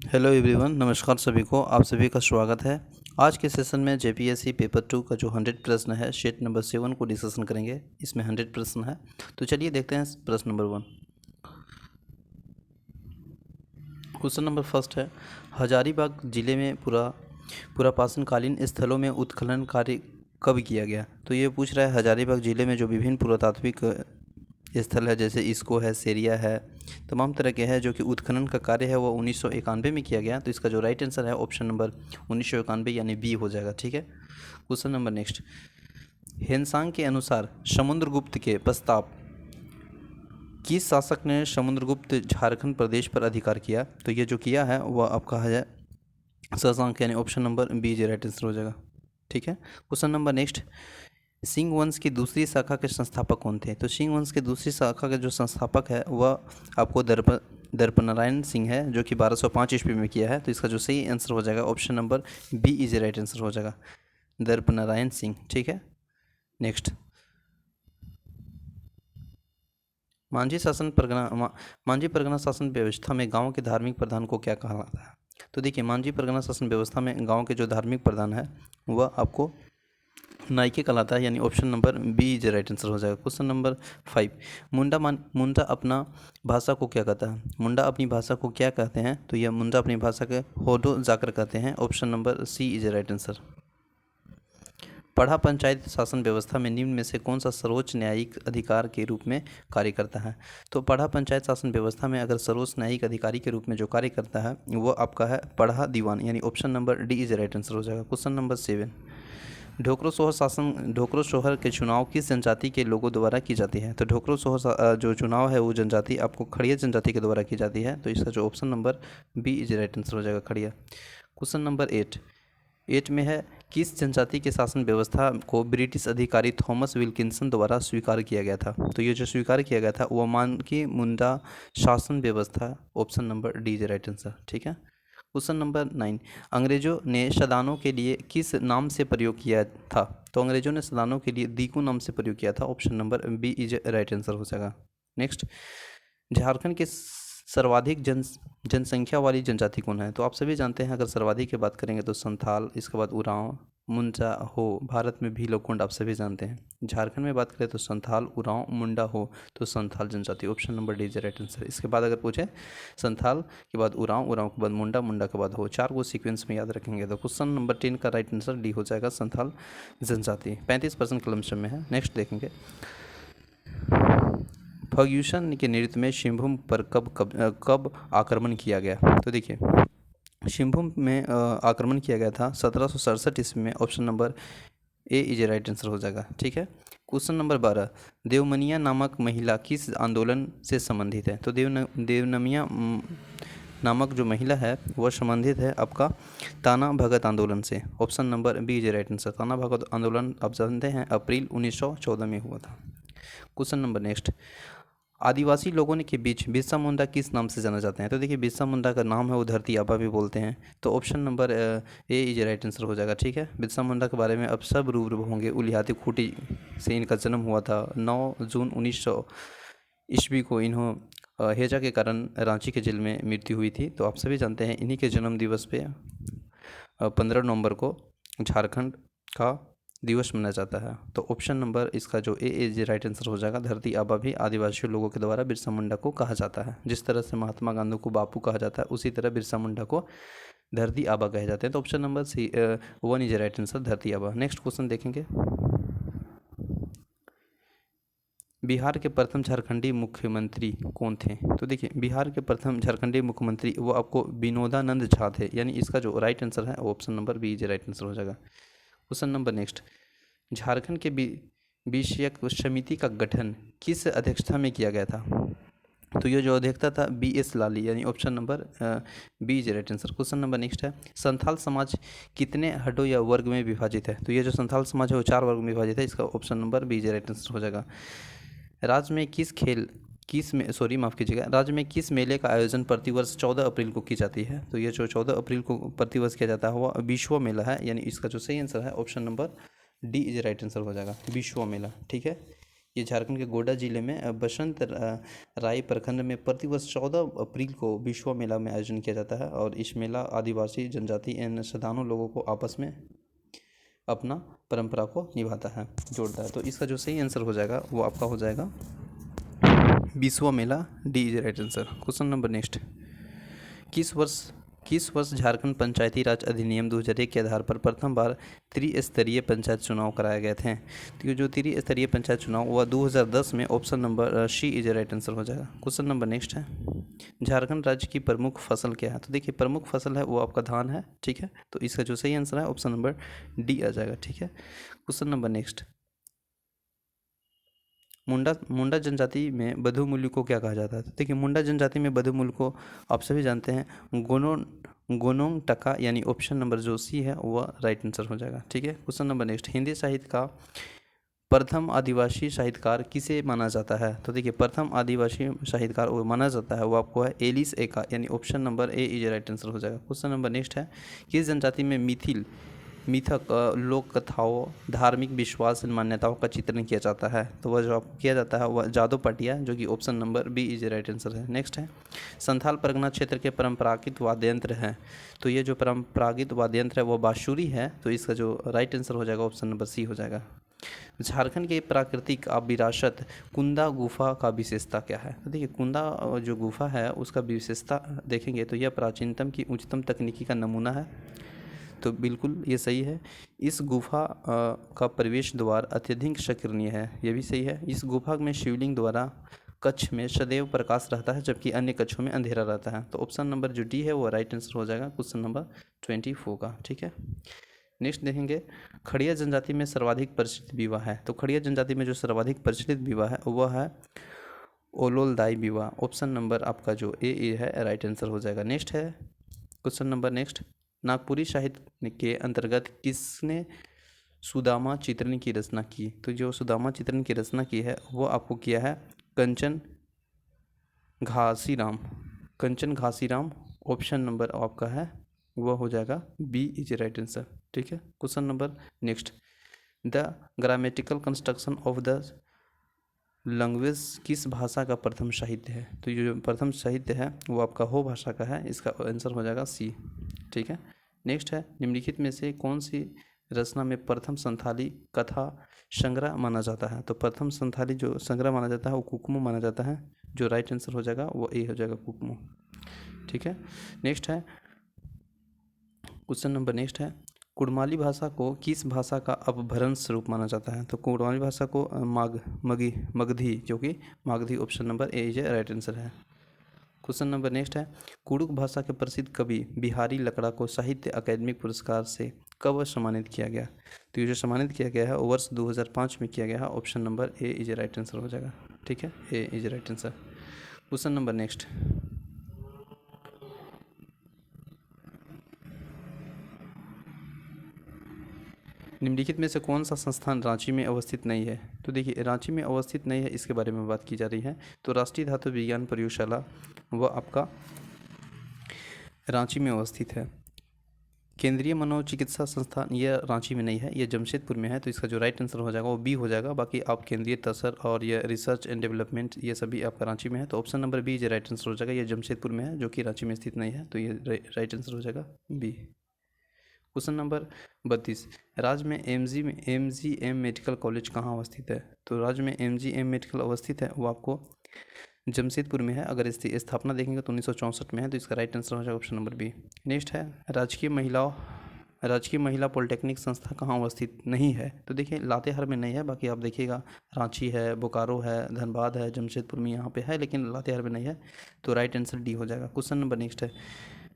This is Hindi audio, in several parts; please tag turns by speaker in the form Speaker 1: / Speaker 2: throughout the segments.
Speaker 1: हेलो एवरीवन, नमस्कार सभी को। आप सभी का स्वागत है। आज के सेशन में जेपीएससी पेपर 2 का जो 100 प्रश्न है शीट नंबर 7 को डिस्कशन करेंगे। इसमें 100 प्रश्न है, तो चलिए देखते हैं प्रश्न नंबर 1। क्वेश्चन नंबर फर्स्ट है, हजारीबाग जिले में पुरापाषाणकालीन स्थलों में उत्खनन कार्य कब किया गया। तो ये पूछ रहा है हजारीबाग जिले में जो विभिन्न पुरातात्विक स्थल है, जैसे इसको है, सेरिया है, तमाम तरह के हैं, जो कि उत्खनन का कार्य है वो 1991 में किया गया। तो इसका जो राइट आंसर है ऑप्शन नंबर 1991 यानी बी हो जाएगा। ठीक है। क्वेश्चन नंबर नेक्स्ट, हेनसांग के अनुसार समुद्रगुप्त के पश्चात किस शासक ने समुद्रगुप्त झारखंड प्रदेश पर अधिकार किया। तो ये जो किया है वह आपका है शशांक, यानी ऑप्शन नंबर बी जो राइट आंसर हो जाएगा। ठीक है। क्वेश्चन नंबर नेक्स्ट, सिंह वंश की दूसरी शाखा के संस्थापक कौन थे। तो सिंह वंश की दूसरी शाखा के जो संस्थापक है वह आपको दर्पनारायण सिंह है, जो कि 1205 ईस्वी में किया है। तो इसका जो सही आंसर हो जाएगा option number B is right answer हो जाएगा, दर्पनारायण सिंह। ठीक है। नेक्स्ट, मांझी परगना शासन व्यवस्था में गांव के धार्मिक प्रधान को क्या कहा जाता है। तो देखिए, मांझी परगना शासन व्यवस्था में गांव के जो धार्मिक प्रधान है वह आपको नायके कहलाता है, यानी option number B is right answer हो जाएगा। क्वेश्चन नंबर 5, मुंडा अपना भाषा को क्या कहता है। मुंडा अपनी भाषा को क्या कहते हैं। तो यह मुंडा अपनी भाषा के होडो जाकर कहते हैं, option number C is right answer. पढ़ा पंचायत शासन व्यवस्था में निम्न में से कौन सा सर्वोच्च न्यायिक अधिकार के रूप में कार्य करता है। तो पढ़ा पंचायत शासन व्यवस्था में अगर सर्वोच्च न्यायिक अधिकारी के रूप में जो कार्य करता है वो आपका है पढ़ा दीवान, यानी option number D is right answer हो जाएगा। क्वेश्चन नंबर 7, ढोकरो सोहर के चुनाव किस जनजाति के लोगों द्वारा की जाती है। तो ढोकरो सोहर जो चुनाव है वो जनजाति आपको खड़िया जनजाति के द्वारा की जाती है। तो इसका जो option number B is right answer हो जाएगा, खड़िया। क्वेश्चन नंबर 8 में है, किस जनजाति के शासन व्यवस्था को ब्रिटिश अधिकारी थॉमस विल्किंसन द्वारा स्वीकार किया गया था। तो ये जो स्वीकार किया गया था वह मानकी मुंडा शासन व्यवस्था, option number D is right answer. ठीक है। क्वेश्चन नंबर 9, अंग्रेजों ने सदानों के लिए किस नाम से प्रयोग किया था। तो अंग्रेजों ने सदानों के लिए दीकू नाम से प्रयोग किया था, option number B is right answer हो जाएगा। नेक्स्ट, झारखंड के सर्वाधिक जनसंख्या वाली जनजाति कौन है। तो आप सभी जानते हैं, अगर सर्वाधिक की बात करेंगे तो संथाल, इसके बाद उरांव, मुंडा, हो। भारत में भीलकुंड आप सभी जानते हैं। झारखंड में बात करें तो संथाल, उरांव, मुंडा, हो। तो संथाल जनजाति, option number D is right answer. इसके बाद अगर पूछे संथाल के बाद उरांव, उरांव के बाद मुंडा, मुंडा के बाद हो, 4 को सीक्वेंस में याद रखेंगे। तो क्वेश्चन नंबर 10 का राइट आंसर डी हो जाएगा, संथाल जनजाति। 35% कलमशम में है। नेक्स्ट देखेंगे, फर्ग्यूसन के नेतृत्व में सिंहभूम पर कब आक्रमण किया गया। तो देखिए, सिंहभूम में आक्रमण किया गया था 1767 ईस्वी में, option number A is right answer हो जाएगा। ठीक है। क्वेश्चन नंबर 12, देवमनिया नामक महिला किस आंदोलन से संबंधित है। तो देवनमिया नामक जो महिला है वह संबंधित है आपका ताना भगत आंदोलन से, option number B is right answer. Tana Bhagat आंदोलन आप जानते हैं अप्रैल 1914 में हुआ था। क्वेश्चन नंबर नेक्स्ट, आदिवासी लोगों के बीच बिरसा मुंडा किस नाम से जाना जाते हैं। तो देखिए, बिरसा मुंडा का नाम है वो धरती आबा भी बोलते हैं। तो option number A is right answer हो जाएगा। ठीक है। बिरसा मुंडा के बारे में अब सब रूबरू होंगे। उलिहाती खूंटी से इनका जन्म हुआ था। 9 जून 1900 ईस्वी को इन्हों हैजा के कारण रांची के जेल में मृत्यु हुई थी। तो आप सभी जानते हैं इन्हीं के जन्म दिवस पे 15 नवंबर को झारखंड का दिवस मनाया जाता है। तो ऑप्शन नंबर इसका जो ए इज राइट आंसर हो जाएगा। धरती आबा भी आदिवासी लोगों के द्वारा बिरसा मुंडा को कहा जाता है। जिस तरह से महात्मा गांधी को बापू कहा जाता है, उसी तरह बिरसा मुंडा को धरती आबा कहे जाते हैं। तो option number C 1 is right answer, Dharti Aba. Next question देखेंगे, बिहार के प्रथम झारखंडी मुख्यमंत्री कौन थे। तो देखिए, बिहार के प्रथम झारखंडी मुख्यमंत्री वो आपको विनोदानंद झा थे, यानी इसका जो राइट आंसर है वो option number B is right answer हो जाएगा। क्वेश्चन नंबर नेक्स्ट, झारखंड के विषयक समिति का गठन किस अध्यक्षता में किया गया था। तो ये जो अध्यक्षता था BS लाली, यानी option number B is right answer. Question number next है, संथाल समाज कितने हडों या वर्ग में विभाजित है। तो ये जो संथाल समाज है वो 4 वर्ग में विभाजित है। इसका option number B is right answer हो जाएगा। राज्य में राज्य में किस मेले का आयोजन प्रतिवर्ष 14 अप्रैल को की जाती है। तो ये जो 14 अप्रैल को प्रतिवर्ष किया जाता है वह विश्व मेला है, यानी इसका जो सही आंसर है option number D is right answer हो जाएगा, विश्व मेला। ठीक है। ये झारखंड के गोड्डा जिले में बसंत राय प्रखंड में प्रतिवर्ष 14 अप्रैल को विश्व मेला में आयोजन किया जाता है और इस मेला आदिवासी जनजाति एवं सदानों लोगों को आपस में अपना परंपरा को निभाता है, जोड़ता है। तो इसका जो सही आंसर हो जाएगा वो आपका हो जाएगा बिस्वा मेला, D is right answer. Question number next, किस वर्ष झारखंड पंचायती राज अधिनियम 2001 के आधार पर प्रथम बार त्रिस्तरीय पंचायत चुनाव कराए गए थे? तो ये जो त्रिस्तरीय पंचायत चुनाव हुआ 2010 में, option number C is right answer हो जाएगा। क्वेश्चन नंबर नेक्स्ट है, झारखंड राज्य की प्रमुख फसल क्या है? तो देखिए प्रमुख फसल है वो आपका धान है, ठीक है। तो इसका जो सही आंसर है ऑप्शन नंबर डी आ जाएगा, ठीक है। क्वेश्चन नंबर नेक्स्ट, मुंडा जनजाति में बधु मूल्य को क्या कहा जाता है? तो देखिए मुंडा जनजाति में बधु मूल्य को आप सभी जानते हैं गोनोंग टका, यानी ऑप्शन नंबर जो सी है वह राइट आंसर हो जाएगा, ठीक है। क्वेश्चन नंबर नेक्स्ट, हिंदी साहित्य का प्रथम आदिवासी साहित्यकार किसे माना जाता है? तो देखिए प्रथम आदिवासी साहित्यकार वो माना जाता है वो आपको है एलिस एका, यानी option number A is right answer हो जाएगा। क्वेश्चन नंबर नेक्स्ट है, किस जनजाति में मिथक लोक कथाओं, धार्मिक विश्वास मान्यताओं का चित्रण किया जाता है? तो वह जो किया जाता है वह जादो पटिया, जो कि option number B is right answer है। नेक्स्ट है, संथाल परगना क्षेत्र के परंपरागत वाद्य यंत्र हैं। तो ये जो परंपरागत वाद्य यंत्र है वो बांसुरी है, तो इसका जो राइट आंसर हो जाएगा ऑप्शन नंबर सी हो जाएगा। झारखंड के प्राकृतिक विरासत कुंदा गुफा का विशेषता क्या है? तो देखिए कुंदा जो गुफा है उसका विशेषता देखेंगे तो यह प्राचीनतम की उच्चतम तकनीकी का नमूना है, तो बिल्कुल ये सही है। इस गुफा का प्रवेश द्वार अत्यधिक संकीर्णीय है, ये भी सही है। इस गुफा में शिवलिंग द्वारा कक्ष में सदैव प्रकाश रहता है जबकि अन्य कक्षों में अंधेरा रहता है, तो ऑप्शन नंबर जो डी है वो राइट आंसर हो जाएगा क्वेश्चन नंबर 24 का, ठीक है। नेक्स्ट देखेंगे, खड़िया जनजाति में सर्वाधिक प्रचलित विवाह है। तो खड़िया जनजाति में जो सर्वाधिक प्रचलित विवाह है वह है ओलोलदाई विवाह, ऑप्शन नंबर आपका जो ए है राइट आंसर हो जाएगा। नेक्स्ट है क्वेश्चन नंबर नेक्स्ट, नागपुरी साहित्य के अंतर्गत किसने सुदामा चित्रण की रचना की? तो जो सुदामा चित्रण की रचना की है वो आपको किया है कंचन घासीराम, ऑप्शन नंबर आपका है वह हो जाएगा बी इज राइट आंसर, ठीक है। Question number next, the grammatical construction of the language किस भाषा का प्रथम साहित्य है? तो ये जो प्रथम साहित्य है वो आपका हो भाषा का है, इसका आंसर हो जाएगा सी, ठीक है। नेक्स्ट है, निम्नलिखित में से कौन सी रचना में प्रथम संथाली कथा संग्रह माना जाता है? तो प्रथम संथाली जो संग्रह माना जाता है वो कुकमू माना जाता है, जो राइट आंसर हो जाएगा वो ए हो जाएगा कुकमू, ठीक है। नेक्स्ट है क्वेश्चन नंबर नेक्स्ट है, कुड़माली भाषा को किस भाषा का अपभ्रंश रूप माना जाता है? तो कुड़माली भाषा को मगधी, जो कि Magadhi, option number A is right answer है। क्वेश्चन नंबर नेक्स्ट है, कुड़ुक भाषा के प्रसिद्ध कवि बिहारी लकड़ा को साहित्य अकादमी पुरस्कार से कब सम्मानित किया गया? तो ये जो सम्मानित किया गया है वो वर्ष 2005 में किया गया है, option number A is right answer हो जाएगा, ठीक है, A is right answer. Question number next, निम्नलिखित में से कौन सा संस्थान रांची में अवस्थित नहीं है? तो देखिए रांची में अवस्थित नहीं है इसके बारे में बात की जा रही है, तो राष्ट्रीय धातु विज्ञान प्रयोगशाला वह आपका रांची में अवस्थित है। केंद्रीय मनोचिकित्सा संस्थान यह रांची में नहीं है, यह जमशेदपुर में है, तो इसका जो राइट आंसर हो जाएगा वो बी हो जाएगा। बाकी आप केंद्रीय तसर और यह रिसर्च एंड डेवलपमेंट ये सभी आपका रांची में है, तो ऑप्शन नंबर बी जो राइट आंसर हो जाएगा, यह जमशेदपुर में है जो कि रांची में स्थित नहीं है, तो ये राइट आंसर हो जाएगा बी। क्वेश्चन नंबर 32, राज्य में MGM मेडिकल कॉलेज कहाँ अवस्थित है? तो राज्य में MGM मेडिकल अवस्थित है वो आपको जमशेदपुर में है। अगर इसकी स्थापना देखेंगे तो 1964 में है, तो इसका राइट आंसर हो जाएगा ऑप्शन नंबर बी। नेक्स्ट है, राजकीय महिला पॉलिटेक्निक संस्था कहाँ अवस्थित नहीं है? तो देखिए लातेहार में नहीं है, बाकी आप देखिएगा रांची है, बोकारो है, धनबाद है, जमशेदपुर में यहाँ पे है, लेकिन लातेहार में नहीं है, तो राइट आंसर डी हो जाएगा। क्वेश्चन नंबर नेक्स्ट है,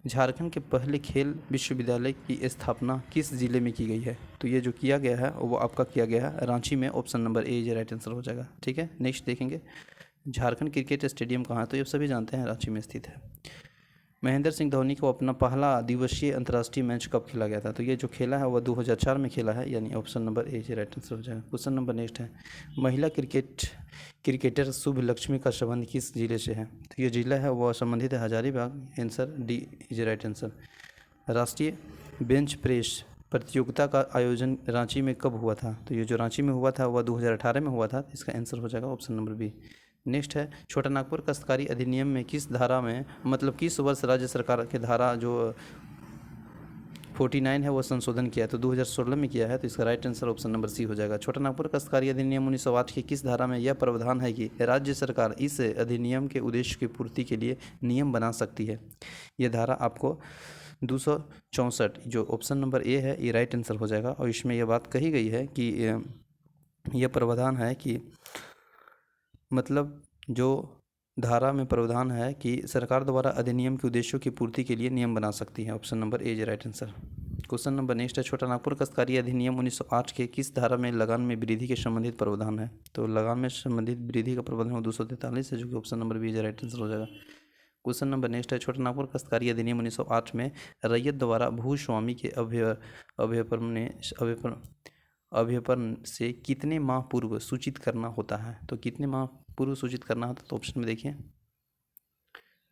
Speaker 1: झारखंड के पहले खेल विश्वविद्यालय की स्थापना किस जिले में की गई है? तो ये जो किया गया है वो आपका किया गया है रांची में, ऑप्शन नंबर ए जो राइट आंसर हो जाएगा, ठीक है। नेक्स्ट देखेंगे, झारखंड क्रिकेट स्टेडियम कहाँ है? तो ये सभी जानते हैं रांची में स्थित है। महेंद्र सिंह धोनी को अपना पहला दिवसीय अंतर्राष्ट्रीय मैच कब खेला गया था? तो ये जो खेला है वह 2004 में खेला है, यानी ऑप्शन नंबर ए जो राइट आंसर हो जाएगा। क्वेश्चन नंबर नेक्स्ट है, महिला क्रिकेटर शुभ लक्ष्मी का संबंध किस जिले से है? तो ये जिला है वह संबंधित है Hazaribagh, answer D is right answer. राष्ट्रीय बेंच प्रेस प्रतियोगिता का आयोजन रांची में कब हुआ था? तो ये जो रांची में हुआ था वह 2018 में हुआ था। इसका आंसर हो जाएगा ऑप्शन नंबर बी। नेक्स्ट है, छोटा नागपुर काश्तकारी अधिनियम में किस धारा में, मतलब किस वर्ष राज्य सरकार के धारा जो 49 है वो संशोधन किया है? तो 2016 में किया है। तो इसका right answer option number C हो जाएगा। छोटा नागपुर काश्तकारी अधिनियम 1908 की किस धारा में यह प्रावधान है कि राज्य सरकार इस अधिनियम के उद्देश्य की पूर्ति के लिए नियम बना सकती है? यह धारा आपको 264, जो ऑप्शन नंबर ए है, ये राइट आंसर हो जाएगा। और इसमें यह बात कही गई है कि यह प्रावधान है कि मतलब जो धारा में प्रावधान है कि सरकार द्वारा अधिनियम के उद्देश्यों की पूर्ति के लिए नियम बना सकती है। Option number A is right answer. Question number next है, छोटा नागपुर काश्तकारी अधिनियम 1908 के किस धारा में लगान में वृद्धि के संबंधित प्रावधान है? तो लगान में संबंधित वृद्धि का प्रावधान 243 है, जो कि option number B is right answer हो जाएगा। क्वेश्चन नंबर नेक्स्ट है, छोटा नागपुर काश्तकारी अधिनियम 1908 में रैयत द्वारा भूस्वामी के अभ्यर्पण से कितने माह पूर्व सूचित करना होता है? तो कितने माह पूर्व सूचित करना होता है? तो ऑप्शन में देखिए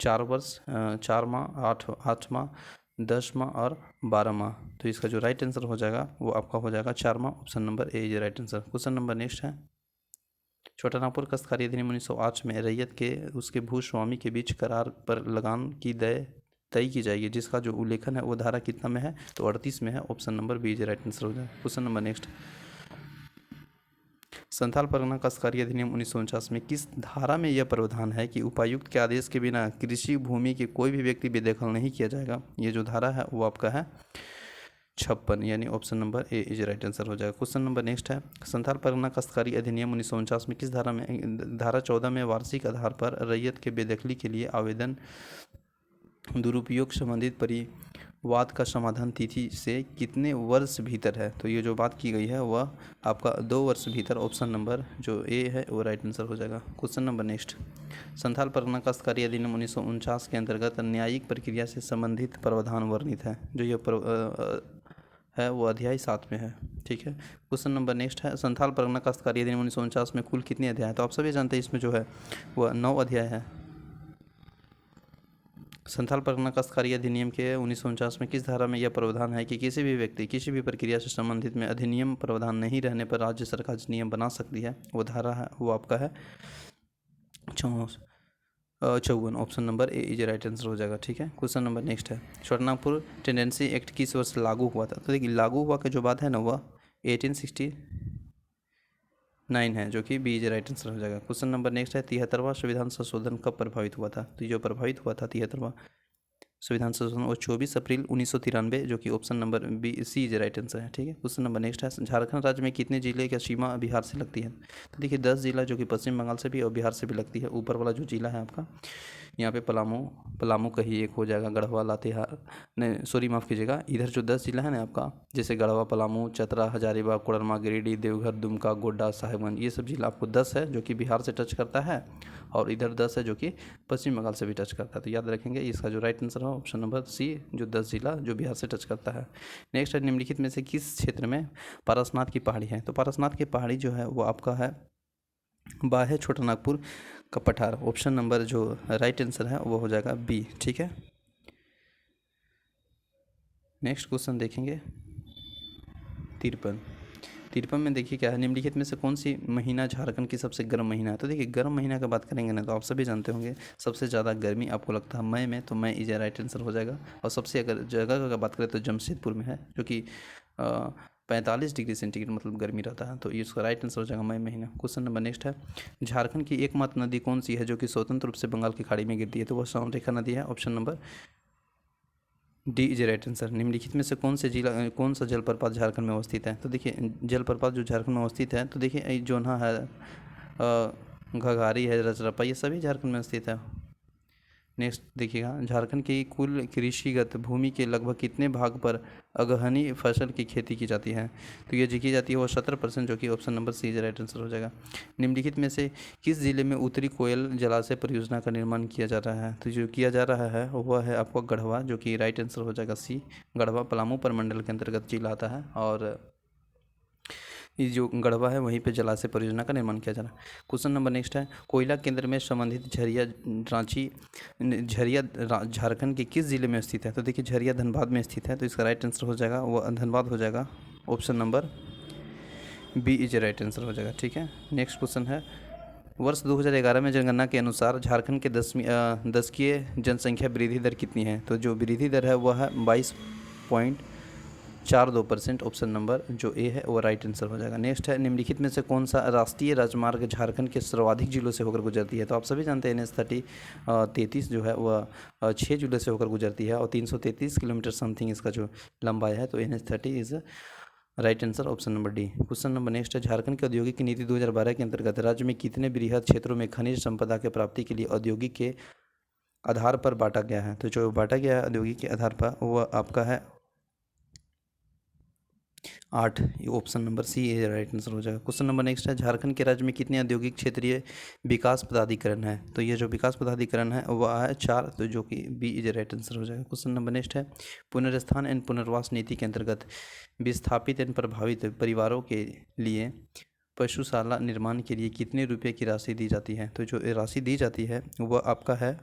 Speaker 1: 4 वर्ष, 4 माह, 8 माह, 10 माह और 12 माह। तो इसका जो राइट आंसर हो जाएगा वो आपका हो जाएगा 4 माह। Option number A is right answer. Question number next है, छोटा नागपुर काश्तकारी अधिनियम 1908 में रैयत के उसके भूस्वामी के बीच करार पर लगान की तय की जाएगी, जिसका जो उल्लेखन है वो धारा कितना में है? तो 38 में है। Option number B is right answer हो जाएगा। Question number next, Santhal Pargana काश्तकारी अधिनियम 1949 में किस धारा में यह प्रावधान है कि उपायुक्त के आदेश के बिना कृषि भूमि के कोई भी व्यक्ति बेदखल नहीं किया जाएगा? ये जो धारा है वो आपका है 56, यानी option number A is right answer हो जाएगा। क्वेश्चन नंबर नेक्स्ट है, संथाल परगना काश्तकारी अधिनियम 1949 में किस धारा में, धारा 14 में वार्षिक आधार पर रैयत के बेदखली के लिए आवेदन दुरुपयोग संबंधित परिवाद का समाधान तिथि से कितने वर्ष भीतर है? तो ये जो बात की गई है वह आपका 2 वर्ष भीतर। ऑप्शन नंबर जो ए है वो राइट आंसर हो जाएगा। Question number next, Santhal Pargana काश्तकारी अधिनियम 1949 के अंतर्गत न्यायिक प्रक्रिया से संबंधित प्रावधान वर्णित है, जो ये है वो अध्याय 7 में है। ठीक है। क्वेश्चन नंबर नेक्स्ट है, संथाल परगना काश्तकारी अधिनियम 1949 में कुल कितने अध्याय हैं? तो आप सभी जानते हैं इसमें जो है वह 9 अध्याय है। संथाल परगना काश्तकारी अधिनियम के 1949 में किस धारा में यह प्रावधान है कि किसी भी व्यक्ति किसी भी प्रक्रिया से संबंधित में अधिनियम प्रावधान नहीं रहने पर राज्य सरकार नियम बना सकती है? वो धारा है वो आपका है 54। Option number A is right answer हो जाएगा। ठीक है। क्वेश्चन नंबर नेक्स्ट है, छोटा नागपुर टेंडेंसी एक्ट किस वर्ष लागू हुआ था? तो देखिए लागू हुआ का जो बात है ना वह 1869 है, जो कि बी इज राइट आंसर हो जाएगा। क्वेश्चन नंबर नेक्स्ट है, 73वां संविधान संशोधन कब प्रभावित हुआ था? तो जो प्रभावित हुआ था 73वां संविधान संशोधन वो 24 अप्रैल 1993, जो कि option number B C is right answer है। ठीक है। क्वेश्चन नंबर नेक्स्ट है, झारखंड राज्य में कितने जिले की सीमा बिहार से लगती है? तो देखिए 10 जिला, जो कि पश्चिम बंगाल से भी और बिहार से भी लगती है। ऊपर वाला जो जिला है आपका यहाँ पे पलामू का ही एक हो जाएगा, गढ़वा, लातेहार, नहीं सॉरी माफ़ कीजिएगा, इधर जो 10 जिला है ना आपका, जैसे गढ़वा, पलामू, चतरा, हजारीबाग, कोडरमा, गिरिडीह, देवघर, दुमका, गोड्डा, साहेबगंज, ये सब जिला आपको 10 है जो कि बिहार से टच करता है, और इधर 10 है जो कि पश्चिम बंगाल से भी टच करता है। तो याद रखेंगे इसका जो राइट आंसर है ऑप्शन नंबर सी, जो 10 जिला जो बिहार से टच करता है। नेक्स्ट है, निम्नलिखित में से किस क्षेत्र में पारसनाथ की पहाड़ी है? तो पारसनाथ की पहाड़ी जो है वो आपका है बाहे छोटा नागपुर का पठार। ऑप्शन नंबर जो राइट आंसर है वो हो जाएगा बी। ठीक है। नेक्स्ट क्वेश्चन देखेंगे 53 में देखिए क्या है, निम्नलिखित में से कौन सी महीना झारखंड की सबसे गर्म महीना है? तो देखिए गर्म महीना की बात करेंगे ना तो आप सभी जानते होंगे सबसे ज़्यादा गर्मी आपको लगता है मई में, तो मई इज राइट आंसर हो जाएगा। और सबसे अगर जगह का बात करें तो जमशेदपुर में है, जो कि 45 डिग्री सेंटीग्रेड मतलब गर्मी रहता है, तो ये इसका राइट आंसर हो जाएगा मई महीना। क्वेश्चन नंबर नेक्स्ट है, झारखंड की एकमात्र नदी कौन सी है जो कि स्वतंत्र रूप से बंगाल की खाड़ी में गिरती है? तो वह स्वर्णरेखा रेखा नदी है। Option number D is right answer. निम्नलिखित में से कौन सा जलप्रपात झारखंड में अवस्थित है? तो देखिए जलप्रपात जो झारखंड में अवस्थित है, तो देखिए जोन्हा है, घघारी है, रजरप्पा, ये सभी झारखंड में स्थित है। नेक्स्ट देखिएगा, झारखंड की कुल कृषिगत भूमि के लगभग कितने भाग पर अगहनी फसल की खेती की जाती है? तो ये जो की जाती है वो 17%, जो कि option number C right answer हो जाएगा। निम्नलिखित में से किस जिले में उत्तरी कोयल जलाशय परियोजना का निर्माण किया जा रहा है? तो जो किया जा रहा है वह है आपको गढ़वा, जो कि राइट आंसर हो जाएगा सी। गढ़वा पलामू प्रमंडल के अंतर्गत जिला आता है और ये जो गढ़वा है वहीं पे जलाशय परियोजना का निर्माण किया जा रहा है। क्वेश्चन नंबर नेक्स्ट है, कोयला केंद्र में संबंधित झरिया झारखंड के किस जिले में स्थित है? तो देखिए झरिया धनबाद में स्थित है, तो इसका राइट आंसर हो जाएगा वो धनबाद हो जाएगा। Option number B is right answer हो जाएगा। ठीक है, नेक्स्ट क्वेश्चन है, वर्ष 2011 में जनगणना के अनुसार झारखंड के दशकीय जनसंख्या वृद्धि दर कितनी है? तो जो वृद्धि दर है वह है 22.42%। ऑप्शन नंबर जो ए है वो राइट आंसर हो जाएगा। नेक्स्ट है, निम्नलिखित में से कौन सा राष्ट्रीय राजमार्ग झारखंड के सर्वाधिक जिलों से होकर गुजरती है? तो आप सभी जानते हैं NH-33 जो है वह 6 जिलों से होकर गुजरती है और 333 किलोमीटर समथिंग इसका जो लंबाई है। तो NH-30 is right answer option number D. Question number next है, झारखंड की औद्योगिक नीति 2012 के अंतर्गत राज्य में कितने बृहद क्षेत्रों में खनिज संपदा के प्राप्ति के लिए औद्योगिक के आधार पर बांटा गया है? तो जो बांटा गया है औद्योगिक के आधार पर वह आपका है 8। ऑप्शन नंबर सी ए राइट आंसर हो जाएगा। क्वेश्चन नंबर नेक्स्ट है, झारखंड के राज्य में कितने औद्योगिक क्षेत्रीय विकास पदाधिकरण है? तो ये जो विकास पदाधिकरण है वह है 4, तो जो कि बी इज राइट आंसर हो जाएगा। क्वेश्चन नंबर नेक्स्ट है, पुनर्स्थान एंड पुनर्वास नीति के अंतर्गत विस्थापित एंड प्रभावित परिवारों के लिए पशुशाला निर्माण के लिए कितने रुपये की राशि दी जाती है? तो जो राशि दी जाती है वह आपका है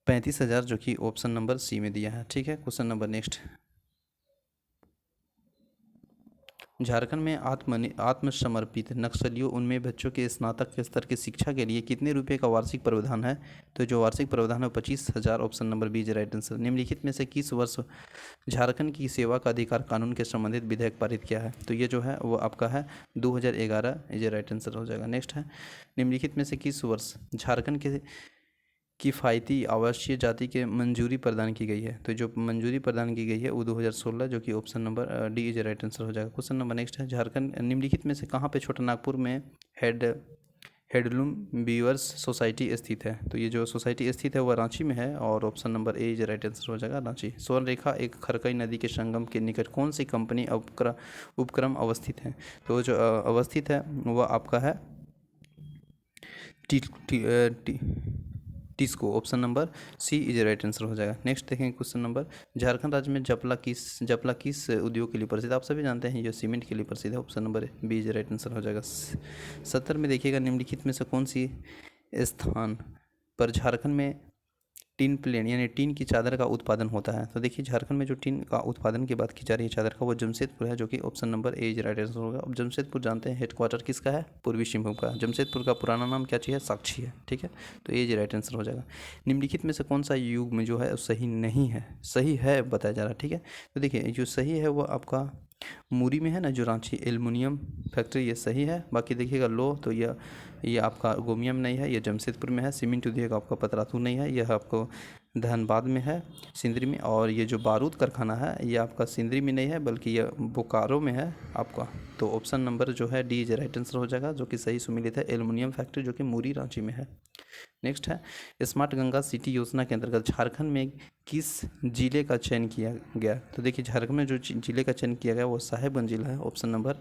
Speaker 1: 35,000, जो कि ऑप्शन नंबर सी में दिया है। ठीक है, क्वेश्चन नंबर नेक्स्ट, झारखंड में आत्मसमर्पित नक्सलियों उनमें बच्चों के स्नातक के स्तर की शिक्षा के लिए कितने रुपए का वार्षिक प्रावधान है? तो जो वार्षिक प्रावधान है 25,000। Option number B is right answer. निम्नलिखित में से किस वर्ष झारखंड की सेवा का अधिकार कानून के संबंधित विधेयक पारित किया है? तो ये जो है वो आपका है 2011 इज राइट आंसर हो जाएगा। नेक्स्ट है, निम्नलिखित में से किस वर्ष झारखंड के किफ़ायती आवासीय जाति के मंजूरी प्रदान की गई है? तो जो मंजूरी प्रदान की गई है वो 2016, जो कि option number D is right answer हो जाएगा। क्वेश्चन नंबर नेक्स्ट है, झारखंड निम्नलिखित में से कहाँ पे छोटा नागपुर में हेडलूम वीवर्स सोसाइटी स्थित है? तो ये जो सोसाइटी स्थित है वह रांची में है और option number A is right answer हो जाएगा रांची। स्वर्ण रेखा एक खरकई नदी के संगम के निकट कौन सी कंपनी उपक्रम अवस्थित है? तो जो अवस्थित है वह आपका है TISCO. Option number C is right answer हो जाएगा। नेक्स्ट देखेंगे क्वेश्चन नंबर, झारखंड राज्य में जपला किस उद्योग के लिए प्रसिद्ध? आप सभी जानते हैं ये सीमेंट के लिए प्रसिद्ध है। Option number B is right answer हो जाएगा। 70 में देखिएगा, निम्नलिखित में से कौन सी स्थान पर झारखंड में टीन प्लेन यानी टीन की चादर का उत्पादन होता है? तो देखिए झारखंड में जो टीन का उत्पादन की बात की जा रही है चादर का, वो जमशेदपुर है, जो कि option number A is right answer होगा। अब जमशेदपुर जानते हैं हेडक्वार्टर किसका है? पूर्वी सिंहभूम का। जमशेदपुर का पुराना नाम क्या चीज़ है? साक्षी है। ठीक है, तो ए इज राइट आंसर हो जाएगा। निम्नलिखित में से कौन सा युग में जो है सही नहीं है, सही है बताया जा रहा है? ठीक है, तो देखिए जो सही है वो आपका मूरी में है ना, जो रांची एल्युमिनियम फैक्ट्री, ये सही है। बाकी देखिएगा लो, तो ये आपका गोमियम नहीं है, ये जमशेदपुर में है। सीमेंट उद्योग आपका पतरातू नहीं है, यह आपको धनबाद में है, सिंदरी में। और ये जो बारूद कारखाना है ये आपका सिंदरी में नहीं है बल्कि ये बोकारो में है आपका। तो ऑप्शन नंबर जो है डी इज राइट आंसर हो जाएगा, जो कि सही सुमिलित है एल्युमिनियम फैक्ट्री, जो कि मूरी रांची में है। नेक्स्ट है, स्मार्ट गंगा सिटी योजना के अंतर्गत झारखंड में किस जिले का चयन किया गया? तो देखिए झारखंड में जो जिले का चयन किया गया वो साहेबगंज जिला है। Option number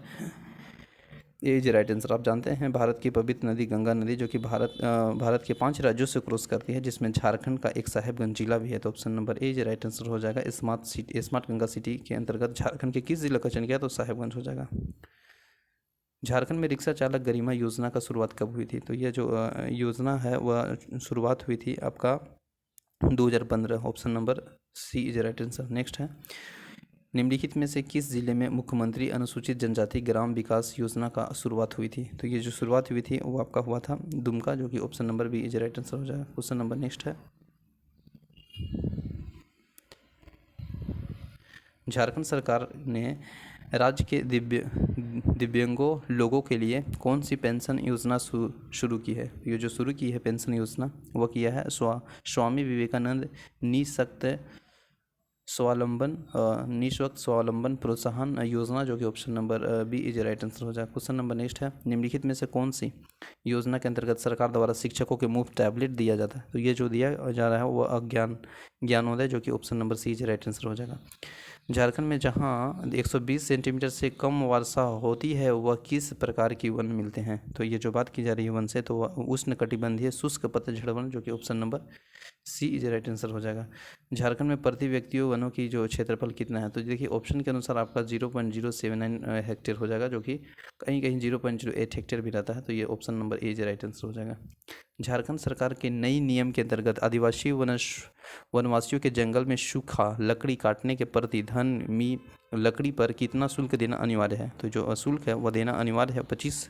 Speaker 1: A is right answer. आप जानते हैं भारत की पवित्र नदी गंगा नदी, जो कि भारत के 5 राज्यों से क्रॉस करती है, जिसमें झारखंड का एक साहेबगंज जिला भी है। तो option number A is right answer हो जाएगा। स्मार्ट गंगा सिटी के अंतर्गत झारखंड के किस जिले का चयन किया? तो साहेबगंज हो जाएगा। झारखंड में रिक्शा चालक गरिमा योजना का शुरुआत कब हुई थी? तो यह जो योजना है वह शुरुआत हुई थी आपका 2015। Option number C is right answer. Next है, निम्नलिखित में से किस जिले में मुख्यमंत्री अनुसूचित जनजाति ग्राम विकास योजना का शुरुआत हुई थी? तो ये जो शुरुआत हुई थी वो आपका हुआ था दुमका, जो कि option number B is right answer हो जाएगा। क्वेश्चन नंबर नेक्स्ट है, झारखंड सरकार ने राज्य के दिव्यांगों लोगों के लिए कौन सी पेंशन योजना शुरू की है? ये जो शुरू की है पेंशन योजना वो किया है स्वामी विवेकानंद निःशक्त स्वावलंबन प्रोत्साहन योजना, जो कि option number B is right answer हो जाएगा। क्वेश्चन नंबर नेक्स्ट है, निम्नलिखित में से कौन सी योजना के अंतर्गत सरकार द्वारा शिक्षकों के मुफ्त टैबलेट दिया जाता है? तो ये जो दिया जा रहा है वो ज्ञानोदय, जो कि option number C is right answer हो जाएगा। झारखंड में जहां 120 सेंटीमीटर से कम वर्षा होती है वह किस प्रकार की वन मिलते हैं? तो ये जो बात की जा रही है वन से, तो वह उष्णकटिबंधीय शुष्क पतझड़ वन, जो कि option number C is right answer हो जाएगा। झारखंड में प्रति व्यक्तियों वनों की जो क्षेत्रफल कितना है, तो देखिए ऑप्शन के अनुसार आपका 0.079 हेक्टेयर हो जाएगा, जो कि कहीं कहीं 0.08 हेक्टेयर भी रहता है। तो ये option number A is right answer हो जाएगा। झारखंड सरकार के नई नियम के अंतर्गत आदिवासी वनवासियों के जंगल में सूखा लकड़ी काटने के प्रति धन मी लकड़ी पर कितना शुल्क देना अनिवार्य है, तो जो शुल्क है वह देना अनिवार्य है 25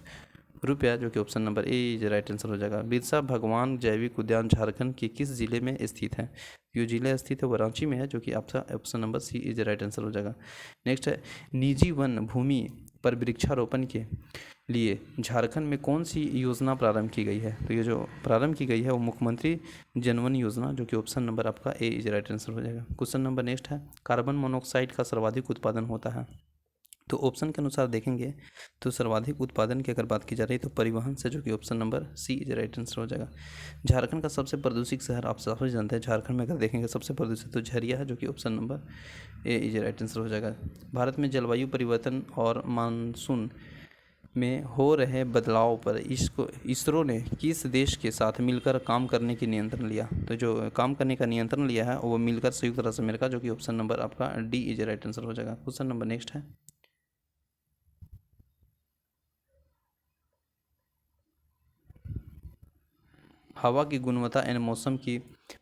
Speaker 1: रुपया, जो कि option number A is right answer हो जाएगा। बिरसा भगवान जैविक उद्यान झारखंड के किस जिले में स्थित है, जो जिले स्थित है वो रांची में है, जो कि आपका option number C is right answer हो जाएगा। नेक्स्ट है, निजी वन भूमि पर वृक्षारोपण के लिए झारखंड में कौन सी योजना प्रारंभ की गई है, तो ये जो प्रारंभ की गई है वो मुख्यमंत्री जनवन योजना, जो कि ऑप्शन नंबर आपका ए इज राइट आंसर हो जाएगा। क्वेश्चन नंबर नेक्स्ट है, कार्बन मोनोऑक्साइड का सर्वाधिक उत्पादन होता है, तो ऑप्शन के अनुसार देखेंगे तो सर्वाधिक उत्पादन की अगर बात की जा रही है तो परिवहन से, जो कि option number C is right answer हो जाएगा। झारखंड का सबसे प्रदूषित शहर आप सभी जानते हैं, झारखंड में अगर देखेंगे सबसे प्रदूषित तो झरिया है, जो कि option number A is right answer हो जाएगा। भारत में जलवायु परिवर्तन और मानसून में हो रहे बदलाव पर इसरो ने किस देश के साथ मिलकर काम करने की नियंत्रण लिया, तो जो काम करने का नियंत्रण लिया है वो मिलकर संयुक्त राष्ट्र अमेरिका, जो कि ऑप्शन नंबर आपका डी इज राइट आंसर हो जाएगा। क्वेश्चन नंबर नेक्स्ट है, हवा की गुणवत्ता एवं मौसम की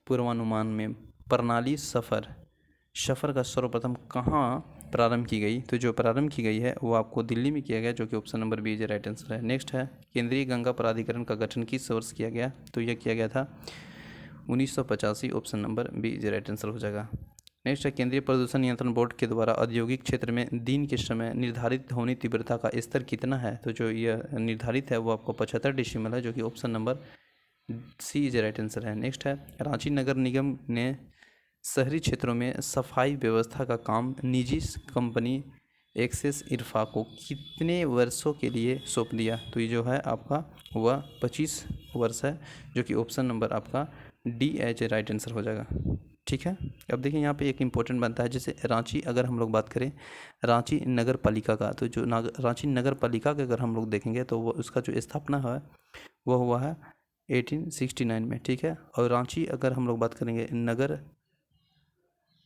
Speaker 1: पूर्वानुमान में प्रणाली सफ़र का सर्वप्रथम कहाँ प्रारंभ की गई, तो जो प्रारंभ की गई है वो आपको दिल्ली में किया गया, जो कि option number B is right answer है। नेक्स्ट है, केंद्रीय गंगा प्राधिकरण का गठन किस वर्ष किया गया, तो यह किया गया था 1985, option number B is right answer हो जाएगा। नेक्स्ट है, केंद्रीय प्रदूषण नियंत्रण बोर्ड के द्वारा औद्योगिक क्षेत्र में दिन के समय निर्धारित ध्वनि तीव्रता का स्तर कितना है, तो जो यह निर्धारित है वो आपको 75 डेसिबल है, जो कि option number C is right answer है। नेक्स्ट है, रांची नगर निगम ने शहरी क्षेत्रों में सफाई व्यवस्था का काम निजी कंपनी एक्सेस इरफा को कितने वर्षों के लिए सौंप दिया, तो ये जो है आपका वह 25 वर्ष है, जो कि ऑप्शन नंबर आपका डी एच राइट आंसर हो जाएगा। ठीक है, अब देखिए यहाँ पे एक इम्पोर्टेंट बनता है, जैसे रांची अगर हम लोग बात करें रांची नगर पालिका का, तो जो रांची नगर पालिका का अगर हम लोग देखेंगे तो वो उसका जो स्थापना है वह हुआ है 1869 में। ठीक है, और रांची अगर हम लोग बात करेंगे नगर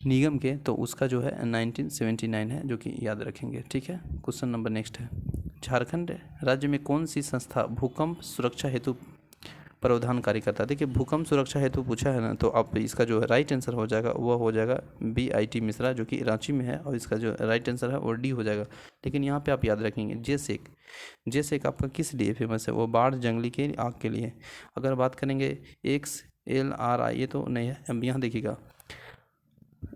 Speaker 1: निगम के तो उसका जो है 1979 है, जो कि याद रखेंगे। ठीक है, क्वेश्चन नंबर नेक्स्ट है, झारखंड राज्य में कौन सी संस्था भूकंप सुरक्षा हेतु प्रावधान कार्य करता है। देखिए भूकंप सुरक्षा हेतु पूछा है ना, तो आप इसका जो राइट आंसर हो जाएगा वह हो जाएगा BIT मिश्रा, जो कि रांची में है, और इसका जो राइट आंसर है वो डी हो जाएगा। लेकिन यहाँ पे आप याद रखेंगे जेसेक आपका किस लिए फेमस है, वो बाढ़ जंगली के आग के लिए। अगर बात करेंगे XLRI, ये तो नहीं है, अब यहाँ देखिएगा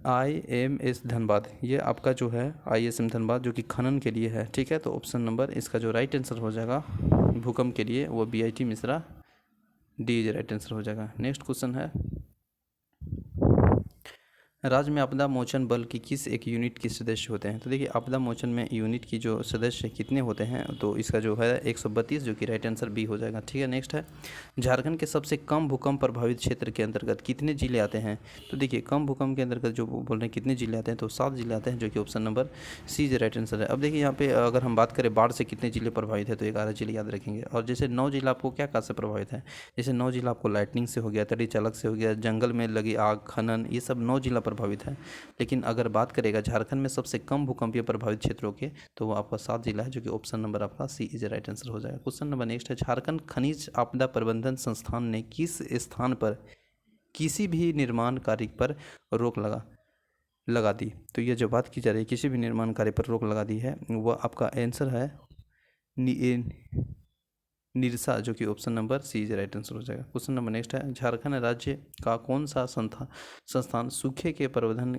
Speaker 1: IMS धनबाद, ये आपका जो है ISM धनबाद, जो कि खनन के लिए है। ठीक है, तो ऑप्शन नंबर इसका जो राइट आंसर हो जाएगा भूकंप के लिए वो BIT Mishra D is right answer हो जाएगा। नेक्स्ट क्वेश्चन है, राज्य में आपदा मोचन बल की किस एक यूनिट के सदस्य होते हैं, तो देखिए आपदा मोचन में यूनिट की जो सदस्य कितने होते हैं, तो इसका जो है 132, जो कि राइट आंसर बी हो जाएगा। ठीक है, नेक्स्ट है, झारखंड के सबसे कम भूकंप प्रभावित क्षेत्र के अंतर्गत कितने जिले आते हैं, तो देखिए कम भूकंप के अंतर्गत जो बोल रहे हैं कितने जिले आते हैं, तो 7 जिले आते हैं, जो कि option number C is right answer है। अब देखिए यहाँ पे अगर हम बात करें बाढ़ से कितने जिले प्रभावित है, तो 11 जिले याद रखेंगे। और जैसे 9 जिला आपको क्या कहाँ से प्रभावित है, जैसे 9 जिला आपको लाइटनिंग से हो गया, तड़ी चालक से हो गया, जंगल में लगी आग, खनन, ये सब 9 जिला प्रभावित है। लेकिन अगर बात करेगा झारखंड में सबसे कम भूकंपीय प्रभावित क्षेत्रों के, तो वो आपका 7 जिला है, जो कि ऑप्शन नंबर आपका सी इज राइट आंसर हो जाएगा। क्वेश्चन नंबर नेक्स्ट है, झारखंड खनिज आपदा प्रबंधन संस्थान ने किस स्थान पर किसी भी निर्माण कार्य पर रोक लगा दी, तो ये जो बात की जा रही है किसी भी निर्माण कार्य पर रोक लगा दी है, वह आपका आंसर है निरसा, जो कि option number C is right answer हो जाएगा। क्वेश्चन नंबर नेक्स्ट है, झारखंड राज्य का कौन सा संस्थान सूखे के प्रबंधन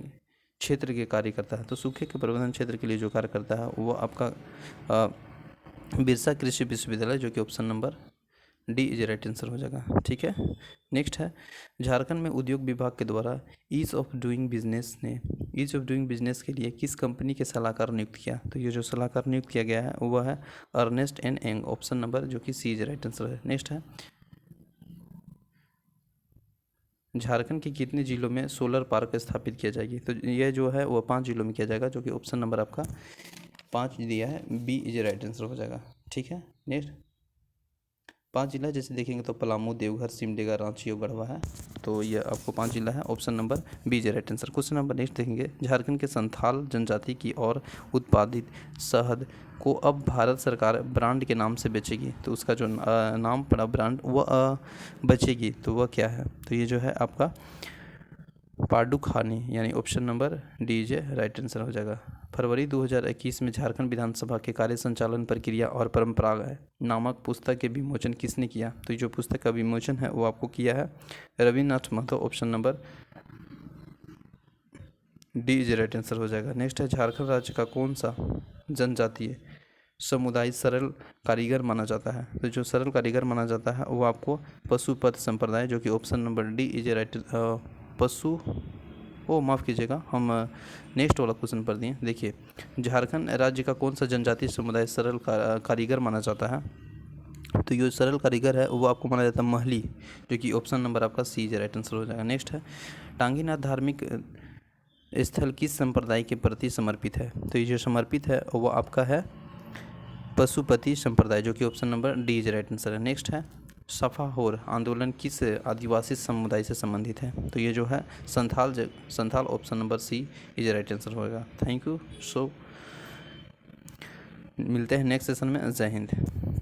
Speaker 1: क्षेत्र के कार्य करता है, तो सूखे के प्रबंधन क्षेत्र के लिए जो कार्य करता है वो आपका बिरसा कृषि विश्वविद्यालय, जो कि option number D is right answer हो जाएगा। ठीक है, नेक्स्ट है, झारखंड में उद्योग विभाग के द्वारा ईज ऑफ डूइंग बिजनेस के लिए किस कंपनी के सलाहकार नियुक्त किया, तो ये जो सलाहकार नियुक्त किया गया है वह है Ernst and Young, option number, जो कि सी इज राइट आंसर है। नेक्स्ट है, झारखंड के कितने जिलों में सोलर पार्क स्थापित किया जाएगी, तो यह जो है वो 5 जिलों में किया जाएगा, जो कि ऑप्शन नंबर आपका 5 दिया है, बी इज राइट आंसर हो जाएगा। ठीक है, नेक्स्ट 5 जिला जैसे देखेंगे तो पलामू, देवघर, सिमडेगा, रांची और गढ़वा है। तो ये आपको 5 जिला है। Option number B is right answer. Question number next देखेंगे, झारखंड के संथाल जनजाति की और उत्पादित शहद को अब भारत सरकार ब्रांड के नाम से बेचेगी, तो उसका जो नाम पड़ा ब्रांड वह बचेगी, तो वह क्या है? तो ये जो है आपका पाडुखानी, यानी option number D J right answer हो जाएगा। फरवरी 2021 में झारखंड विधानसभा के कार्य संचालन प्रक्रिया और परंपरा नामक पुस्तक के विमोचन किसने किया? तो ये जो पुस्तक का विमोचन है वो आपको किया है Rabindranath Mahato. Option number D is right answer हो जाएगा। नेक्स्ट है, झारखंड राज्य का कौन सा जनजातीय समुदाय सरल कारीगर माना जाता है? तो जो सरल कारीगर माना जाता है वो आपको पशुपत संप्रदाय, जो कि option number D is right माफ़ कीजिएगा, हम नेक्स्ट वाला क्वेश्चन पर दिए। देखिए, झारखंड राज्य का कौन सा जनजातीय समुदाय सरल कारीगर माना जाता है? तो ये सरल कारीगर है वो आपको माना जाता है महली, जो कि ऑप्शन नंबर आपका सी इज राइट आंसर हो जाएगा। नेक्स्ट है, टांगीनाथ धार्मिक स्थल किस संप्रदाय के प्रति समर्पित है? तो ये जो समर्पित है वो आपका है पशुपति संप्रदाय, जो कि option number D is right answer है। नेक्स्ट है, सफाहोर आंदोलन किस आदिवासी समुदाय से संबंधित है? तो ये जो है Santhal option number C is right answer होगा। Thank you. सो मिलते हैं नेक्स्ट सेशन में। जय हिंद।